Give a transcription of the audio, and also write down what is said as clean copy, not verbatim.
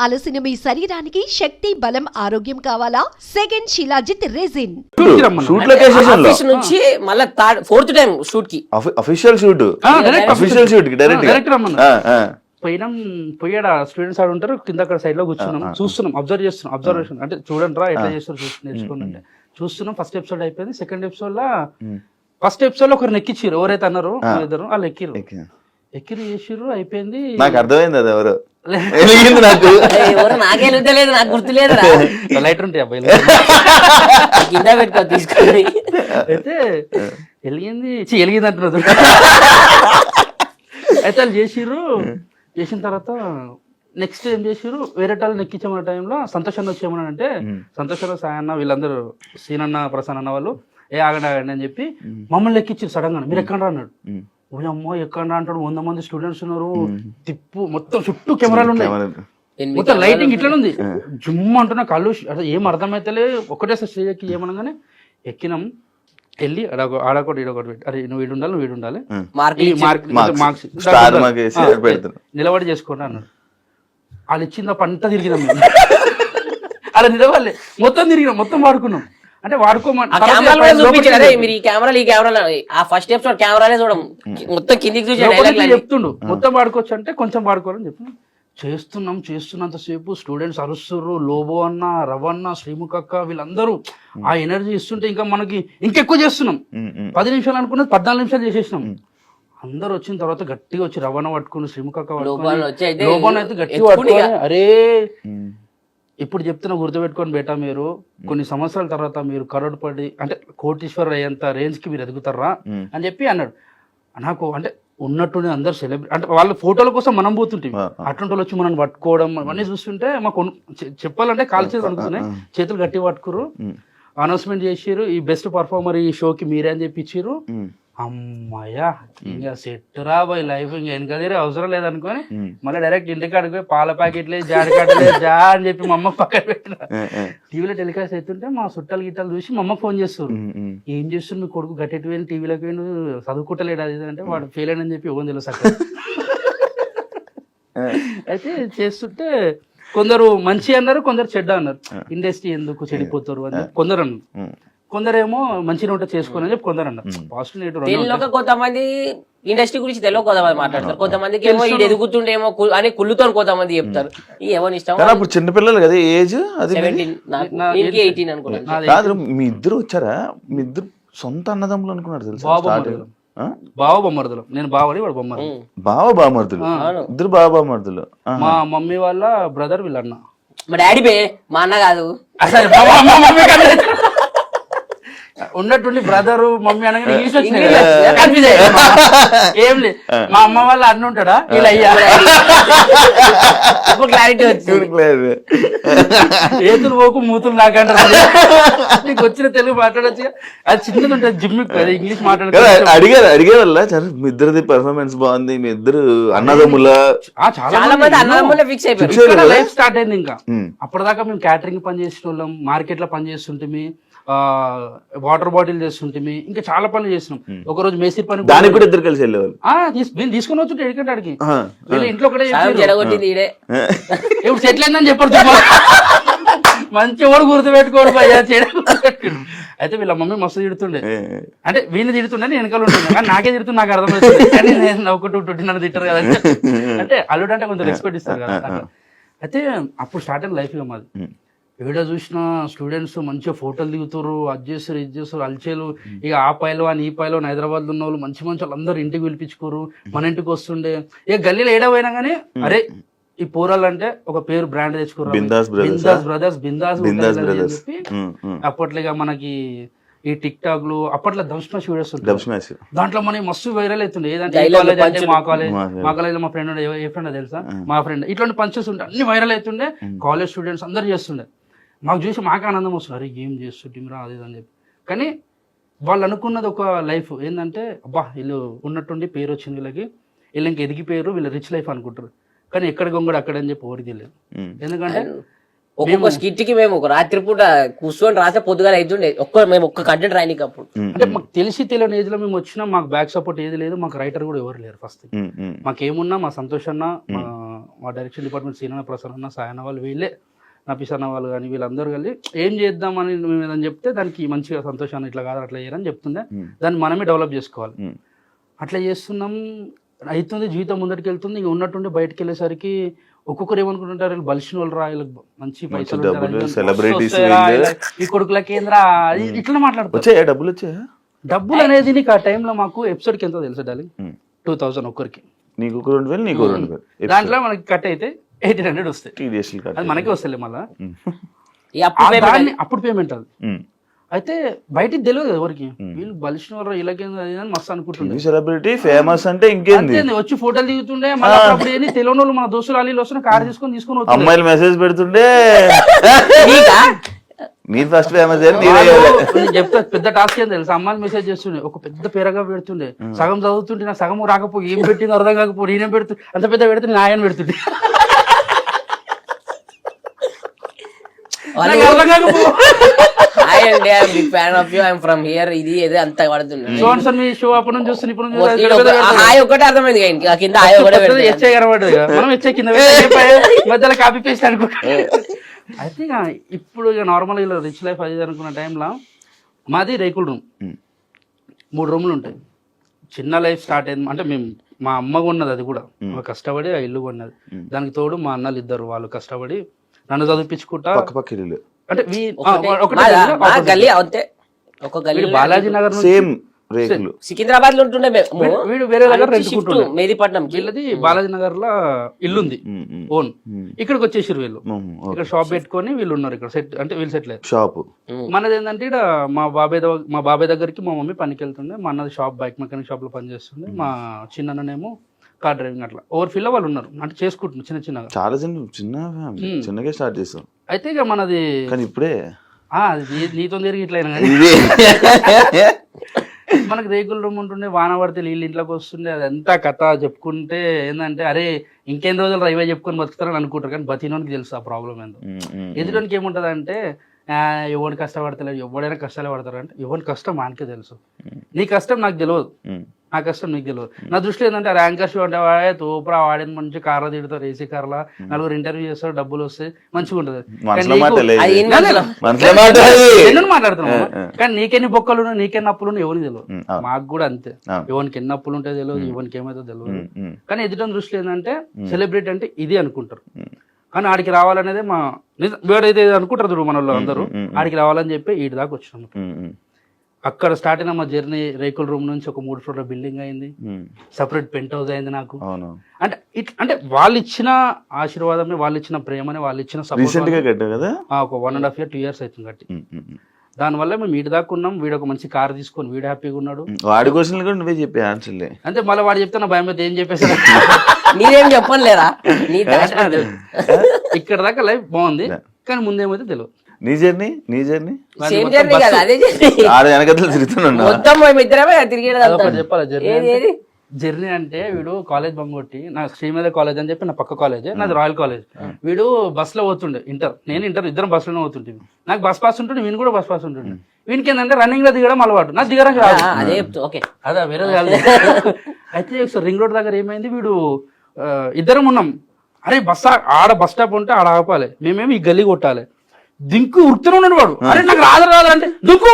అలసిన మీ శరీరానికి శక్తి, బలం, ఆరోగ్యం కావాలా? Second shilajit resin. Shoot location office నుంచి మళ్ళీ ఫోర్త్ టైం షూట్ కి అఫీషియల్ షూట్ కి డైరెక్ట్ పోయాడు స్టూడెంట్స్ ఆడ ఉంటారు కింద అక్కడ సైడ్ లో కూర్చున్నాం, చూస్తున్నాం, అబ్జర్వేషన్ అంటే చూడండి రా ఎట్లా చేస్తారు నేర్చుకోండి అంటే చూస్తున్నాం. ఫస్ట్ ఎపిసోడ్ అయిపోయింది. సెకండ్ ఎపిసోడ్ లో ఒకరు ఎక్కిచ్చిరు, ఎవరైతే అన్నారు ఇద్దరు వాళ్ళు ఎక్కిరు చేసిర్రు, అయిపోయింది. నాకు అర్థమైంది అది ఎవరు నాకు నాకే లేదు, నాకు గుర్తులేదు. లైటర్ ఉంటాయి అబ్బాయి కింద పెట్టుకో తీసుకొని అయితే వెలిగింది అంటున్నారు. అయితే వాళ్ళు చేసిన తర్వాత నెక్స్ట్ ఏం చేసిర్రు, వేరే వాళ్ళని ఎక్కించామన్న టైంలో సంతోషాన్ని వచ్చేమని అంటే సంతోషంలో సాయన్న వీళ్ళందరూ సీనన్న ప్రసన్న అన్న వాళ్ళు ఆగండి అని చెప్పి మమ్మల్ని ఎక్కించారు సడన్ గా. మీరు ఎక్కడ అన్నాడు. అమ్మో ఎక్కడ అంటాడు, 100 మంది స్టూడెంట్స్ ఉన్నారు, తిప్పు మొత్తం చుట్టూ కెమెరాలు ఉన్నాయి, మొత్తం లైటింగ్ ఇట్లా ఉంది, జుమ్ అంటున్నా కళ్ళు అసలు ఏం అర్థమైతలే. ఒకటే స్టేజ్ ఎక్కి ఏమనగానే ఎక్కినాం, వెళ్ళి ఆడొకటి ఈడొకటి పెట్టి అరే నువ్వు వీడు ఉండాలి నిలబడి చేసుకోండి అన్నాడు. వాళ్ళు ఇచ్చింది తప్ప అంతా తిరిగినాం మేము. అలా నిలవాలి మొత్తం తిరిగినాం, మొత్తం వాడుకున్నాం. అంటే ఫస్ట్ ఎపిసోడ్ కెమెరాలే చూడం, మొత్తం కిందికి చెప్తుండు మొత్తం వాడుకోవచ్చు అంటే కొంచెం వాడుకోవాలని చెప్పి చేస్తున్నంతసేపు స్టూడెంట్స్ అరుస్తుర్రు, లోబో అన్న, రవన్న, శ్రీముఖక్క వీళ్ళందరూ ఆ ఎనర్జీ ఇస్తుంటే ఇంకా మనకి ఇంకెక్కువ చేస్తున్నాం. 10 నిమిషాలు అనుకున్నది 14 నిమిషాలు చేసేసినాం. అందరు వచ్చిన తర్వాత గట్టిగా వచ్చి రవణ పట్టుకుని, శ్రీముఖక్క లోబోన్ అయితే గట్టిగా పట్టుకుని అరే ఇప్పుడు చెప్తున్నా గుర్తుపెట్టుకొని బేటా, మీరు కొన్ని సంవత్సరాల తర్వాత మీరు కరోడ్పడి అంటే కోటీశ్వర్ అయ్యేంత రేంజ్ కి మీరు ఎదుగుతారా అని చెప్పి అన్నాడు. నాకు అంటే ఉన్నట్టుండి అందరు సెలబ్రేట్ అంటే వాళ్ళ ఫోటోల కోసం మనం పోతుంటే అటువంటి వాళ్ళు వచ్చి మనం పట్టుకోవడం అవన్నీ చూస్తుంటే మాకు చెప్పాలంటే కాలు చేతులు అనుకున్నాయి, చేతులు గట్టి పట్టుకురు. అనౌన్స్మెంట్ చేసిర్రు, ఈ బెస్ట్ పర్ఫార్మర్ ఈ షోకి మీరే అని చెప్పి ఇచ్చిర్రు. అమ్మాయ్యా ఇంకా సెట్ రాబోయ్ లైఫ్, ఇంకా వెనకదేరే అవసరం లేదనుకొని మళ్ళీ డైరెక్ట్ ఇంటికి అడిగిపోయి పాల ప్యాకెట్లే జాడకాడలే జా అని చెప్పి మా అమ్మ పక్కన పెట్టిన. టీవీలో టెలికాస్ట్ అవుతుంటే మా చుట్టాలు గిట్టాలు చూసి మా అమ్మ ఫోన్ చేస్తారు, ఏం చేస్తుంది మీ కొడుకు గట్టెట్టు పోయిన టీవీలోకి పోయిన చదువుకుంటలేడు అది అంటే వాడు ఫెయిల్ అని చెప్పి ఇవ్వని తెలుసు అక్కడ. అయితే చేస్తుంటే కొందరు మంచి అన్నారు, కొందరు చెడ్డ అన్నారు. ఇండస్ట్రీ ఎందుకు చెడిపోతారు అని కొందరు అన్నారు, కొందరేమో మంచిగా ఉంటే చేసుకోని చెప్పి కొందరు అన్నారు. పాజిటివ్ కొంతమంది ఇండస్ట్రీ గురించి తెలియదు, కొంతమంది మాట్లాడతారు, కొంతమందికి ఏమో ఇది ఎదుగుతుండేమో అని కుళ్ళుతో కొంతమంది చెప్తారు. ఎవరి ఇష్టం. అప్పుడు చిన్నపిల్లలు కదా ఏజ్, అది 18 అనుకున్నాను. కాదు మీ ఇద్దరు వచ్చారా, మీ ఇద్దరు సొంత అన్నదమ్ములు అనుకున్నారు తెలుసా? బావ బొమ్మర్దులు, నేను బావని వాడు బొమ్మరు. బావ బామర్దులు, ఇద్దరు బావ బామర్దులు. మా మమ్మీ వాళ్ళ బ్రదర్ వీళ్ళన్న. మా డాడీ బే, మా అన్న కాదు అసలు ఉన్నట్టుండి బ్రదరు మమ్మీ అనగానే ఏం లేదు. మా అమ్మ వాళ్ళ అన్న ఉంటాడా ఇలా క్లారిటీ వచ్చింది. ఏతులు పోకు మూతులు నాకంటారు. నీకు వచ్చిన తెలుగు మాట్లాడచ్చు, అది చిన్నది ఉంటుంది జిమ్, ఇంగ్లీష్ మాట్లాడదు. అడిగేవాళ్ళ మీ ఇద్దరిది పెర్ఫార్మెన్స్ బాగుంది, మీ ఇద్దరు అన్నదమ్ముల చాలా మంది అన్నదమ్ములే ఫిక్స్ అయిపోయారు. లైఫ్ స్టార్ట్ అయింది. ఇంకా అప్పటిదాకా మేము క్యాటరింగ్ పని చేసిన వాళ్ళం, మార్కెట్ లో పని చేస్తుంటే, వాటర్ బాటిల్ చేస్తుంటే, ఇంకా చాలా పనులు చేస్తున్నాం. ఒక రోజు మేస్త్రి పని దానికి కూడా ఇద్దరు కలిసి వెళ్ళేవాళ్ళు. నేను తీసుకుని వచ్చి ఎడికెట్ అడిగి ఇంట్లో కూడా ఇప్పుడు సెటిల్ అయిందని చెప్పారు. మంచి వాడు గుర్తు పెట్టుకోడు భయ్యా. అయితే వీళ్ళ మమ్మీ మస్తు తిడుతుండే, అంటే వీళ్ళని తిడుతుండే నేను వెనకాల ఉంటుండే, కానీ నాకే తిడుతుంది, నాకు అర్థమవుతుంది. కానీ నేను నవ్వుకుంటూ నన్ను తిట్టారు కదా అంటే అల్లుడు అంటే కొంచెం రెస్పెక్ట్ ఇస్తారు కదా. అయితే అప్పుడు స్టార్ట్ అయిన లైఫ్ మాది. ఏడా చూసిన స్టూడెంట్స్ మంచిగా ఫోటోలు దిగుతారు, అది చేస్తారు ఇది చేస్తారు, అల్చేలు. ఇక ఆ పైలో ఈ పైలో హైదరాబాద్ ఉన్న వాళ్ళు మంచి వాళ్ళు అందరు ఇంటికి పిలిపించుకోరు, మన ఇంటికి వస్తుండే. ఇక గల్లీలో ఏడా పోయినా గానీ అరే ఈ పోరాలు అంటే ఒక పేరు బ్రాండ్ తెచ్చుకోరు, బిందాస్ బ్రదర్స్ బిందాస్ అని చెప్పి. అప్పట్లో ఇక మనకి ఈ టిక్ టాక్ లు అప్పట్లో దమ్స్మాష్ వీడియోస్ ఉంటాయి, దాంట్లో మనకి మస్తు వైరల్ అవుతుండే. ఏదంటే మా కాలేజ్ మా ఫ్రెండ్ ఏ ఫ్రెండ్ తెలుసా, మా ఫ్రెండ్ ఇట్లాంటి పంచెస్ ఉంటే అన్ని వైరల్ అవుతుండే. కాలేజ్ స్టూడెంట్స్ అందరు చేస్తుండే, మాకు చూసి మాకు ఆనందం వస్తుంది, అరే ఏం చేస్తుంటిరా అది అని చెప్పి. కానీ వాళ్ళు అనుకున్నది ఒక లైఫ్ ఏంటంటే, అబ్బా వీళ్ళు ఉన్నట్టుండి పేరు వచ్చింది వీళ్ళకి, వీళ్ళు ఇంక ఎదిగిపోయారు, వీళ్ళు రిచ్ లైఫ్ అనుకుంటారు. కానీ ఎక్కడ గొంగడు అక్కడ అని చెప్పి ఎవరికి తెలియదు. ఎందుకంటే ఒక్కొక్క స్కిట్ కి మేము ఒక రాత్రి పూట కూర్చొని రాసే పొద్దుగాల అవుతుండే, మేము ఒక్క కంటెంట్ రాయనికి. అప్పుడు అంటే మాకు తెలియని ఏజ్ లో మేము వచ్చినా మాకు బ్యాక్ సపోర్ట్ ఏది లేదు, మాకు రైటర్ కూడా ఎవరు లేరు. ఫస్ట్ మాకేమున్నా మా సంతోష్ అన్న, మా మా డైరెక్షన్ డిపార్ట్మెంట్ సీనియర్ ప్రసన్న సాయన వాళ్ళు వీళ్ళే నా పిసన్న వాళ్ళు కానీ వీళ్ళందరూ కలిసి ఏం చేద్దామని మేము ఏదని చెప్తే దానికి మంచిగా సంతోషాన్ని ఇట్లా కాదు అట్లా చేయరని చెప్తుండే దాన్ని మనమే డెవలప్ చేసుకోవాలి. అట్లా చేస్తున్నాం, అవుతుంది, జీవితం ముందరికి వెళ్తుంది. ఇంక ఉన్నట్టుండి బయటకు వెళ్ళేసరికి ఒక్కొక్కరు ఏమనుకుంటుంటారు, వీళ్ళు బలిసిన వాళ్ళు రా, వీళ్ళకి మంచి పైసలు ఈ కొడుకుల కేంద్ర ఇట్లా మాట్లాడుతారు. డబ్బులు అనేది నీకు ఆ టైంలో మాకు ఎపిసోడ్కి ఎంతో తెలుసు డార్లింగ్, 2000 ఒక్కరికి, నీకు 2000 నీకు 2000. దాంట్లో మనకి కట్ అయితే 1800 వస్తాయి, అది మనకే వస్తాయి మళ్ళీ. అప్పుడు పేమెంట్ అది. అయితే బయటికి తెలియదు ఎవరికి, వీళ్ళు బలిసిన వాళ్ళు ఇలాగే మస్తు అనుకుంటుండే. సెలబ్రిటీ ఫేమస్ అంటే ఇంకేంది, వచ్చి ఫోటోలు దిగుతుండే. మళ్ళీ అప్పుడు ఏంది తెలియని వాళ్ళు మన దోస్తులు అల్లీలు వస్తున్న కార్ తీసుకొని అమ్మాయిలు మెసేజ్ పెడుతుండే. మీరు ఫస్ట్ ఫేమస్ చెప్తా, పెద్ద టాస్క్ ఏం తెలుసు, అమ్మాయిలు మెసేజ్ చేస్తుండే, ఒక పెద్ద పేరగా పెడుతుండే, సగం చదువుతుంటే నాకు సగం రాకపోయి ఏం పెట్టింది అర్థం కాకపోయి నేనేం పెడుతుంది, అంత పెద్ద పెడితే నేను ఆయన పెడుతుండే అర్థం కాకపో. ఇది ఏదో అంత పడుతుంది. మీ షో అప్పుడు నుంచి చూస్తుంది, ఇప్పుడు ఒకటే అర్థమైంది కింద హెచ్చే కనబడదు, మనం హెచ్చే కింద మధ్యలో కాపీ పేస్ట్ అనుకుంటా. అయితే ఇక ఇప్పుడు ఇక నార్మల్ ఇలా రిచ్ లైఫ్ అది అనుకున్న టైంలో మాది రేకుల రూమ్, 3 రూములు ఉంటాయి. చిన్న లైఫ్ స్టార్ట్ అయింది అంటే మేము మా అమ్మ కొన్నది, అది కూడా కష్టపడి ఆ ఇల్లు కొన్నది. దానికి తోడు మా అన్నలు ఇద్దరు, వాళ్ళు కష్టపడి నన్ను చదివించుకుంటా. అంటే బాలాజీ నగర్ సికింద్రాబాద్ లో ఉంటుండే, వీడు వేరే దగ్గర మేదీపట్నం, వీళ్ళది బాలాజీ నగర్ లో ఇల్లుంది ఓన్. ఇక్కడికి వచ్చేసారు వీళ్ళు, ఇక్కడ షాప్ పెట్టుకొని వీళ్ళు ఉన్నారు ఇక్కడ సెట్, అంటే వీళ్ళు సెటిల్ అయ్యారు. షాప్ మనది ఏంటంటే ఇక్కడ మా బాబాయ్ దగ్గరికి మా మమ్మీ పనికి వెళ్తుండే, మా అన్నది షాప్ బైక్ మెకానిక్ షాప్ లో పనిచేస్తుండే, మా చిన్ననేమో కార్ డ్రైవింగ్. అట్లా ఓవర్ ఫిల్ వాళ్ళు ఉన్నారు, అంటే చేసుకుంటున్నారు చిన్న చిన్నగా, చాలా చిన్నగా స్టార్ట్ చేస్తాం. అయితే ఇక మనది ఇప్పుడే నీతో తిరిగి ఇట్లా మనకు రేకుల రూమ్ ఉంటుండే, వాన పడితే నీళ్ళు ఇంట్లోకి వస్తుండే, అదంతా కథ చెప్పుకుంటే ఏంటంటే అరే ఇంకెన్ని రోజులు రైవే చెప్పుకొని బతుకుతారని అనుకుంటారు, కానీ బతినోనికి తెలుసు ఆ ప్రాబ్లం ఏందో. ఎదుటికి ఏముంటది అంటే ఎవరిని కష్టపడతలేదు, ఎవడైనా కష్టాలే పడతారు అంటే ఎవరి కష్టం మనకే తెలుసు, నీ కష్టం నాకు తెలియదు, నా కష్టం నీకు తెలియదు. నా దృష్టిలో ఏంటంటే ర్యాంకర్ షో అంటే వాడే తోపురా, వాడిని మంచి కార్లో తిడతారు, ఏసీ కార్లా, 4 ఇంటర్వ్యూ చేస్తారు, డబ్బులు వస్తాయి, మంచిగా ఉంటది. ఎన్నో మాట్లాడుతున్నావు, కానీ నీకెన్ని బొక్కలు నీకెన్ని అప్పులు ఎవరికి తెలియదు, మాకు కూడా అంతే. ఎవరికి ఎన్ని అప్పులు ఉంటాయో తెలియదు, ఎవరికి ఏమైతే తెలియదు. కానీ ఎదుట దృష్టిలో ఏంటంటే సెలబ్రిటీ అంటే ఇది అనుకుంటారు, కానీ ఆడికి రావాలనేదే మా వేడైతే అనుకుంటారు చూడు మన వాళ్ళు అందరూ, ఆడికి రావాలని చెప్పి ఈడి దాకా వచ్చినాము. అక్కడ స్టార్ట్ అయిన మా జర్నీ రేకుల రూమ్ నుంచి ఒక 3 ఫ్లోర్ల బిల్డింగ్ అయింది, సపరేట్ పెంట్ హౌస్ అయింది నాకు. అంటే అంటే వాళ్ళు ఇచ్చిన ఆశీర్వాదమే, వాళ్ళు ఇచ్చిన ప్రేమనే, వాళ్ళు ఇచ్చిన సపోర్ట్. ఒక 1.5 year 2 years అవుతుంది కట్టి. దానివల్ల మేము వీడి దాకా ఉన్నాం. వీడు ఒక మంచి కార్ తీసుకొని వీడు హ్యాపీగా ఉన్నాడు. వాడి క్వశ్చన్ కూడా నువ్వే చెప్పే ఆన్సర్లే, అంటే మళ్ళీ వాడు చెప్తే నా భయం అయితే ఏం చెప్పేసాడు, నీరేం చెప్పలేరా. ఇక్కడ దాకా లైఫ్ బాగుంది, కానీ ముందేమైతే తెలియదు. నీ జర్నీ చెప్పాలి. జర్నీ అంటే వీడు కాలేజ్ బంగొట్టి, నాకు శ్రీమేధ కాలేజ్ అని చెప్పి నా పక్క కాలేజ్, నాది రాయల్ కాలేజ్. వీడు బస్ లో పోతుండే, నేను ఇంటర్ ఇద్దరం బస్ లోనే పోతుంటే, నాకు బస్ పాస్ ఉంటుండే, వీని కూడా బస్ పాస్ ఉంటుండే. వీనికి ఏంటంటే రన్నింగ్ లో దిగడం అలవాటు, నాకు దిగడం కాదు, అదే వేరే కాదు. అయితే రింగ్ రోడ్ దగ్గర ఏమైంది, వీడు ఇద్దరం ఉన్నాం, అరే బస్ ఆడ బస్ స్టాప్ ఉంటే ఆడ ఆపాలి, మేమేమి ఈ గల్లీ కొట్టాలి. దింకు ఉరుకుతూనే ఉన్నాడు వాడు, అరే నాకు రాదు అంటే దుక్కు